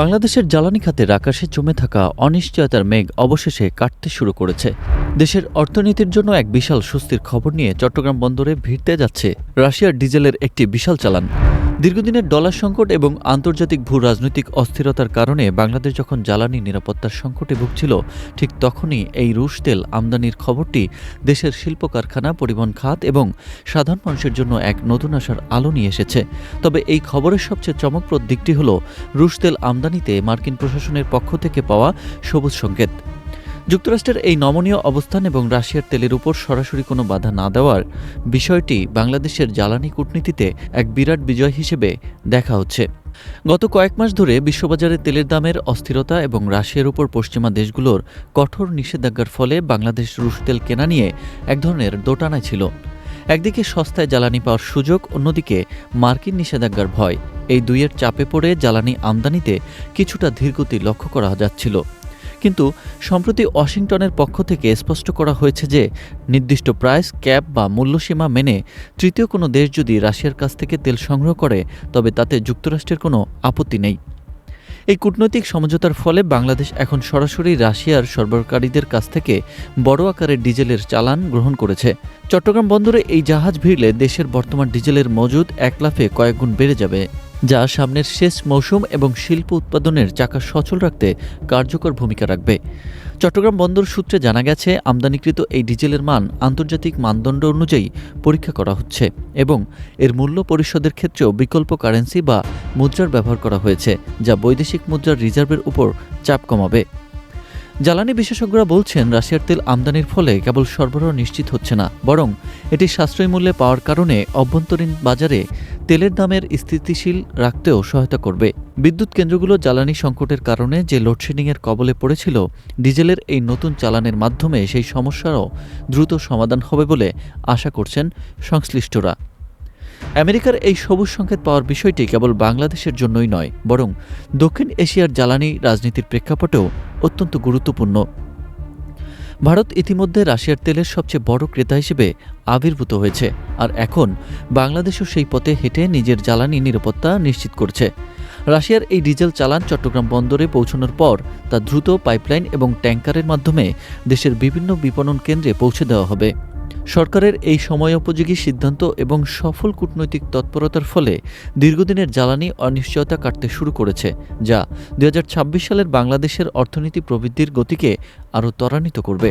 বাংলাদেশের জ্বালানি খাতের আকাশে জমে থাকা অনিশ্চয়তার মেঘ অবশেষে কাটতে শুরু করেছে। দেশের অর্থনীতির জন্য এক বিশাল স্বস্তির খবর নিয়ে চট্টগ্রাম বন্দরে ভিড়তে যাচ্ছে রাশিয়ার ডিজেলের একটি বিশাল চালান। দীর্ঘদিনের ডলার সংকট এবং আন্তর্জাতিক ভূ রাজনৈতিক অস্থিরতার কারণে বাংলাদেশ যখন জ্বালানি নিরাপত্তার সংকটে ভুগছিল, ঠিক তখনই এই রুশ তেল আমদানির খবরটি দেশের শিল্প কারখানা, পরিবহন খাত এবং সাধারণ মানুষের জন্য এক নতুন আশার আলো নিয়ে এসেছে। তবে এই খবরের সবচেয়ে চমকপ্রদ দিকটি হল রুশ তেল আমদানিতে মার্কিন প্রশাসনের পক্ষ থেকে পাওয়া সবুজ সংকেত। যুক্তরাষ্ট্রের এই নমনীয় অবস্থান এবং রাশিয়ার তেলের উপর সরাসরি কোনো বাধা না দেওয়ার বিষয়টি বাংলাদেশের জ্বালানি কূটনীতিতে এক বিরাট বিজয় হিসেবে দেখা হচ্ছে। গত কয়েক মাস ধরে বিশ্ববাজারে তেলের দামের অস্থিরতা এবং রাশিয়ার উপর পশ্চিমা দেশগুলোর কঠোর নিষেধাজ্ঞার ফলে বাংলাদেশ রুশ তেল কেনা নিয়ে এক ধরনের দোটানায় ছিল। একদিকে সস্তায় জ্বালানি পাওয়ার সুযোগ, অন্যদিকে মার্কিন নিষেধাজ্ঞার ভয়। এই দুইয়ের চাপে পড়ে জ্বালানি আমদানিতে কিছুটা ধীরগতি লক্ষ্য করা যাচ্ছিল। কিন্তু সম্প্রতি ওয়াশিংটনের পক্ষ থেকে স্পষ্ট করা হয়েছে যে নির্দিষ্ট প্রাইস ক্যাপ বা মূল্যসীমা মেনে তৃতীয় কোনো দেশ যদি রাশিয়ার কাছ থেকে তেল সংগ্রহ করে, তবে তাতে যুক্তরাষ্ট্রের কোনো আপত্তি নেই। এই কূটনৈতিক সমঝোতার ফলে বাংলাদেশ এখন সরাসরি রাশিয়ার সরবরাহকারীদের কাছ থেকে বড় আকারের ডিজেলের চালান গ্রহণ করেছে। চট্টগ্রাম বন্দরে এই জাহাজ ভিড়লে দেশের বর্তমান ডিজেলের মজুদ এক লাফে কয়েক গুণ বেড়ে যাবে, যা সামনের শেষ মৌসুম এবং শিল্প উৎপাদনের চাকা সচল রাখতে কার্যকর ভূমিকা রাখবে। চট্টগ্রাম বন্দর সূত্রে জানা গেছে, আমদানিকৃত এই ডিজেলের মান আন্তর্জাতিক মানদণ্ড অনুযায়ী পরীক্ষা করা হচ্ছে এবং এর মূল্য পরিশোধের ক্ষেত্রেও বিকল্প কারেন্সি বা মুদ্রার ব্যবহার করা হয়েছে, যা বৈদেশিক মুদ্রার রিজার্ভের উপর চাপ কমাবে। জ্বালানি বিশেষজ্ঞরা বলছেন, রাশিয়ার তেল আমদানির ফলে কেবল সরবরাহ নিশ্চিত হচ্ছে না, বরং এটি সাশ্রয়ী মূল্যে পাওয়ার কারণে অভ্যন্তরীণ বাজারে তেলের দামের স্থিতিশীল রাখতেও সহায়তা করবে। বিদ্যুৎ কেন্দ্রগুলো জ্বালানি সংকটের কারণে যে লোডশেডিংয়ের কবলে পড়েছিল, ডিজেলের এই নতুন চালানের মাধ্যমে সেই সমস্যারও দ্রুত সমাধান হবে বলে আশা করছেন সংশ্লিষ্টরা। আমেরিকার এই সবুজ সংকেত পাওয়ার বিষয়টি কেবল বাংলাদেশের জন্যই নয়, বরং দক্ষিণ এশিয়ার জ্বালানি রাজনীতির প্রেক্ষাপটেও অত্যন্ত গুরুত্বপূর্ণ। ভারত ইতিমধ্যে রাশিয়ার তেলের সবচেয়ে বড় ক্রেতা হিসেবে আবির্ভূত হয়েছে, আর এখন বাংলাদেশও সেই পথে হেঁটে নিজের জ্বালানি নিরাপত্তা নিশ্চিত করছে। রাশিয়ার এই ডিজেল চালান চট্টগ্রাম বন্দরে পৌঁছানোর পর তা দ্রুত পাইপলাইন এবং ট্যাঙ্কারের মাধ্যমে দেশের বিভিন্ন বিপণন কেন্দ্রে পৌঁছে দেওয়া হবে। সরকারের এই সময়োপযোগী সিদ্ধান্ত এবং সফল কূটনৈতিক তৎপরতার ফলে দীর্ঘদিনের জ্বালানি অনিশ্চয়তা কাটতে শুরু করেছে, যা 2026 সালের বাংলাদেশের অর্থনীতি প্রবৃদ্ধির গতিকে আরও ত্বরান্বিত করবে।